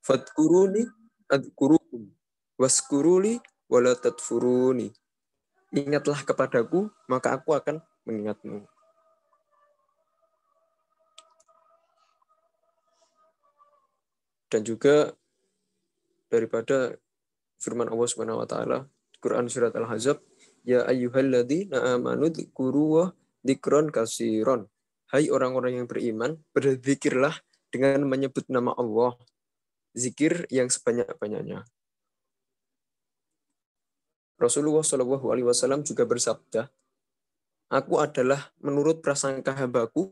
Fadkuruni adkurukum waskuruli wala tadfuruni. Ingatlah kepadaku, maka aku akan mengingatmu. Dan juga daripada firman Allah Subhanahu wa taala Quran surat Al-Ahzab, ya ayyuhalladzina amanu dzkuruwa dzikron katsiron. Hai orang-orang yang beriman, berzikirlah dengan menyebut nama Allah, zikir yang sebanyak-banyaknya. Rasulullah Shallallahu alaihi wasallam juga bersabda, aku adalah menurut prasangka hambaku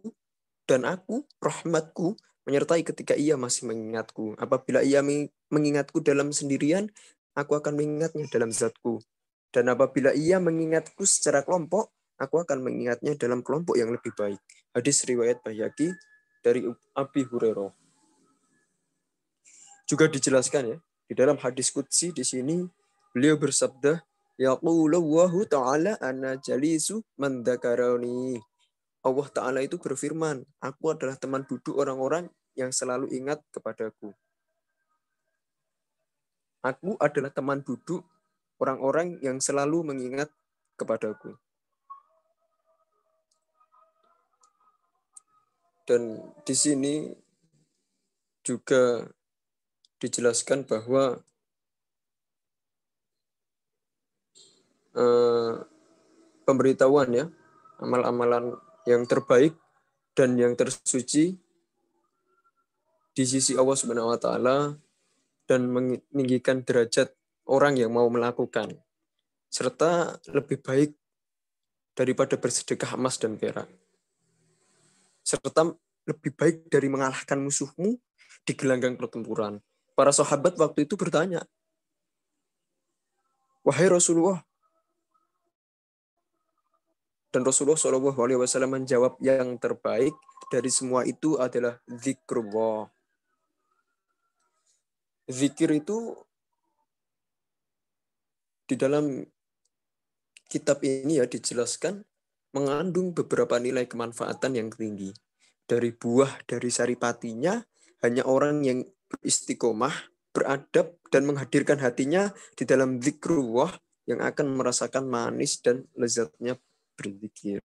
dan aku rahmatku menyertai ketika ia masih mengingatku. Apabila ia mengingatku dalam sendirian, aku akan mengingatnya dalam zatku. Dan apabila ia mengingatku secara kelompok, aku akan mengingatnya dalam kelompok yang lebih baik. Hadis riwayat Baihaqi dari Abi Hurairah. Juga dijelaskan ya, di dalam hadis qudsi di sini beliau bersabda, yaqulullahu ta'ala ana jalisu man dzakarani. Allah Ta'ala itu berfirman, aku adalah teman duduk orang-orang yang selalu ingat kepadaku. Aku adalah teman duduk orang-orang yang selalu mengingat kepadaku. Dan di sini juga dijelaskan bahwa pemberitahuan ya, amal-amalan yang terbaik dan yang tersuci di sisi Allah Subhanahu wa taala dan meninggikan derajat orang yang mau melakukan, serta lebih baik daripada bersedekah emas dan perak, serta lebih baik dari mengalahkan musuhmu di gelanggang pertempuran. Para sahabat waktu itu bertanya, wahai Rasulullah, dan Rasulullah SAW menjawab, yang terbaik dari semua itu adalah zikrullah. Zikir itu di dalam kitab ini ya dijelaskan mengandung beberapa nilai kemanfaatan yang tinggi. Dari buah dari saripatinya, hanya orang yang beristiqomah, beradab, dan menghadirkan hatinya di dalam zikrullah yang akan merasakan manis dan lezatnya berzikir.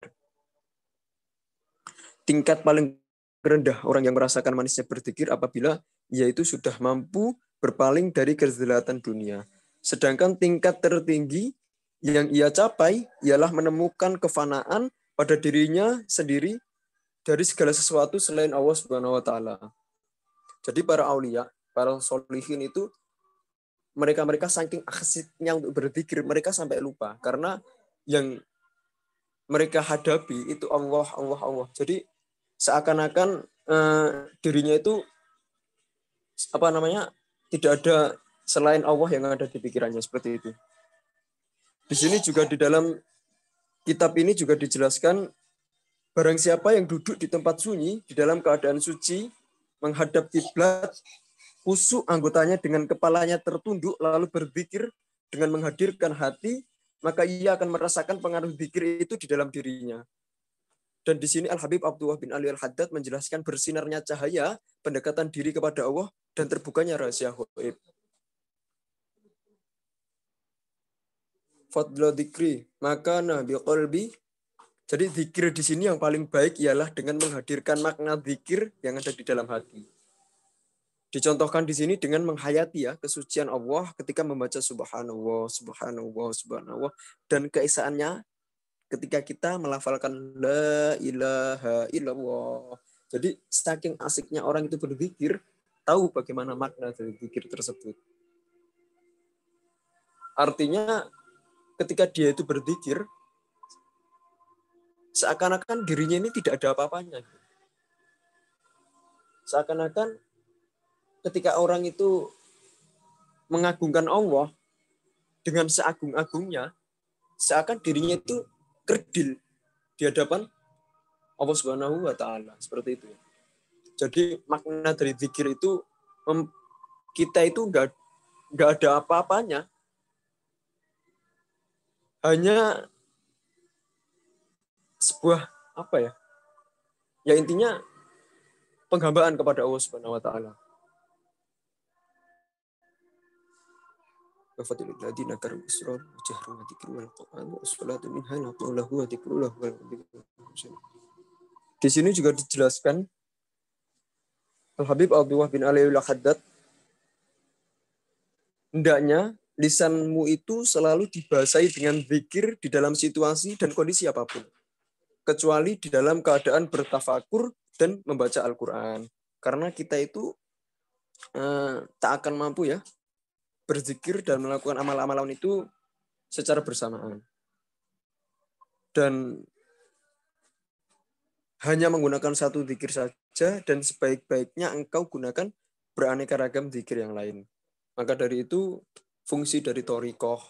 Tingkat paling rendah orang yang merasakan manisnya berzikir apabila ia itu sudah mampu berpaling dari kezelatan dunia. Sedangkan tingkat tertinggi yang ia capai ialah menemukan kefanaan pada dirinya sendiri dari segala sesuatu selain Allah Subhanahu wa taala. Jadi para aulia, para solihin itu mereka saking asyiknya untuk berzikir, mereka sampai lupa karena yang mereka hadapi itu Allah, Allah, Allah. Jadi seakan-akan dirinya itu tidak ada selain Allah yang ada di pikirannya, seperti itu. Di sini juga di dalam kitab ini juga dijelaskan, barang siapa yang duduk di tempat sunyi di dalam keadaan suci menghadap kiblat, khusyuk anggotanya dengan kepalanya tertunduk lalu berzikir dengan menghadirkan hati, maka ia akan merasakan pengaruh zikir itu di dalam dirinya. Dan di sini Al-Habib Abdullah bin Ali Al-Haddad menjelaskan bersinarnya cahaya pendekatan diri kepada Allah dan terbukanya rahasia gaib. Fadla dzikri maka nabi qalbi. Jadi zikir di sini yang paling baik ialah dengan menghadirkan makna zikir yang ada di dalam hati. Dicontohkan di sini dengan menghayati ya kesucian Allah ketika membaca subhanallah, subhanallah, subhanallah, dan keesaannya ketika kita melafalkan la ilaha illallah. Jadi saking asiknya orang itu berzikir, tahu bagaimana makna dari zikir tersebut. Artinya ketika dia itu berzikir, seakan-akan dirinya ini tidak ada apa-apanya. Seakan-akan ketika orang itu mengagungkan Allah dengan seagung-agungnya, seakan dirinya itu kerdil di hadapan Allah Subhanahu wa taala, seperti itu. Jadi makna dari zikir itu kita itu enggak ada apa-apanya. Hanya sebuah apa ya? Ya intinya penghambaan kepada Allah Subhanahu wa taala. wa fadlil ladina karam israr wa jahru wa dzikru wal qur'an wa salatu minha la qawlahu wa dzikru lahu wal Di sini juga dijelaskan Al-Habib Abdullah bin Ali al-Haddad, hendaknya lisanmu itu selalu dibasahi dengan zikir di dalam situasi dan kondisi apapun, kecuali di dalam keadaan bertafakur dan membaca Al-Quran. Karena kita itu tak akan mampu ya berzikir dan melakukan amal-amalan itu secara bersamaan. Dan hanya menggunakan satu zikir saja, dan sebaik-baiknya engkau gunakan beraneka ragam zikir yang lain. Maka dari itu, fungsi dari thariqah,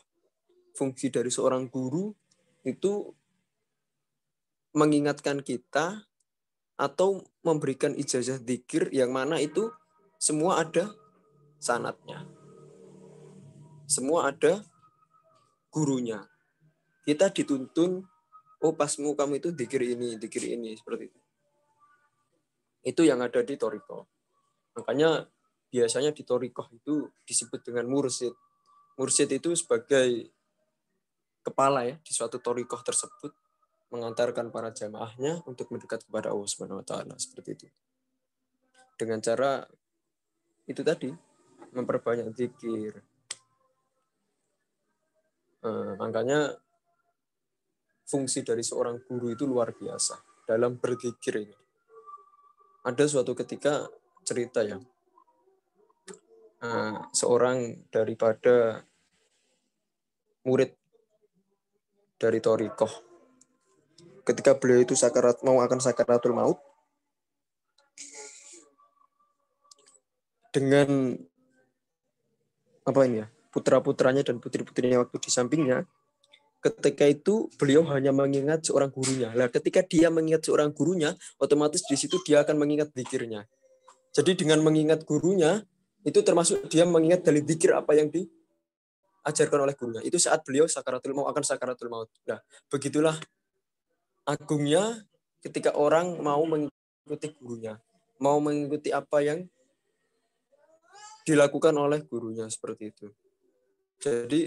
fungsi dari seorang guru itu mengingatkan kita atau memberikan ijazah zikir yang mana itu semua ada sanadnya. Semua ada gurunya. Kita dituntun, oh pasmu kamu itu zikir ini, seperti itu. Itu yang ada di thariqah. Makanya biasanya di thariqah itu disebut dengan mursyid. Mursyid itu sebagai kepala ya di suatu thariqah tersebut, mengantarkan para jamaahnya untuk mendekat kepada Allah Subhanahu wa taala, seperti itu. Dengan cara itu tadi, memperbanyak zikir. Makanya fungsi dari seorang guru itu luar biasa dalam berzikir ini. Ada suatu ketika cerita ya, seorang daripada murid dari thariqah, ketika beliau itu akan sakaratul maut, dengan putra-putranya dan putri-putrinya waktu di sampingnya, ketika itu beliau hanya mengingat seorang gurunya. Nah, ketika dia mengingat seorang gurunya, otomatis di situ dia akan mengingat zikirnya. Jadi dengan mengingat gurunya, itu termasuk dia mengingat dari zikir apa yang diajarkan oleh gurunya. Itu saat beliau akan sakaratul maut. Nah, begitulah agungnya ketika orang mau mengikuti gurunya, mau mengikuti apa yang dilakukan oleh gurunya, seperti itu. Jadi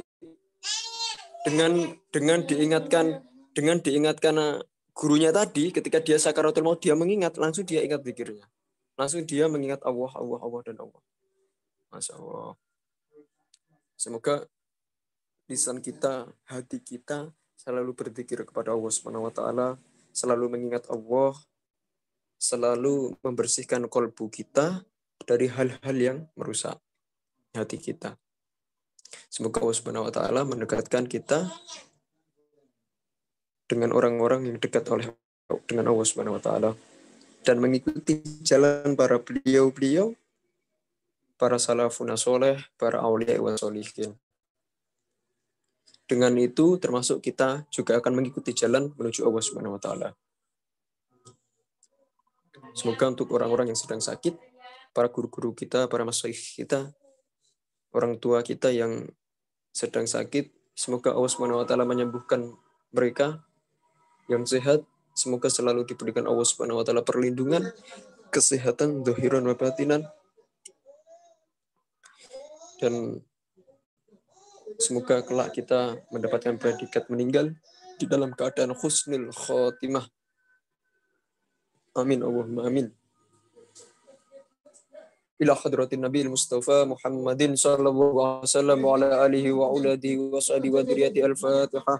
dengan diingatkan gurunya tadi, ketika dia sakaratul maut, dia mengingat, langsung dia ingat zikirnya. Langsung dia mengingat Allah, Allah, Allah, dan Allah. Masya Allah. Semoga lisan kita, hati kita selalu berzikir kepada Allah Subhanahu wa taala, selalu mengingat Allah, selalu membersihkan kolbu kita dari hal-hal yang merusak hati kita. Semoga Allah Subhanahu wa taala mendekatkan kita dengan orang-orang yang dekat dengan Allah Subhanahu wa taala dan mengikuti jalan para beliau-beliau, para salafun soleh, para aulia wa sholihin. Dengan itu termasuk kita juga akan mengikuti jalan menuju Allah Subhanahu wa taala. Semoga untuk orang-orang yang sedang sakit, para guru-guru kita, para masyaikh kita, orang tua kita yang sedang sakit, semoga Allah Subhanahu wa taala menyembuhkan mereka yang sehat. Semoga selalu diberikan Allah Subhanahu wa taala perlindungan, kesehatan zahiran wa batinan. Dan semoga kelak kita mendapatkan predikat meninggal di dalam keadaan husnul khotimah. Amin Allahumma amin. Ila hadratin Nabi Mustafa Muhammadin sallallahu alaihi wasallam wa ala alihi wa uladihi wa sahbihi wa dzurriyyati al-Fatihah.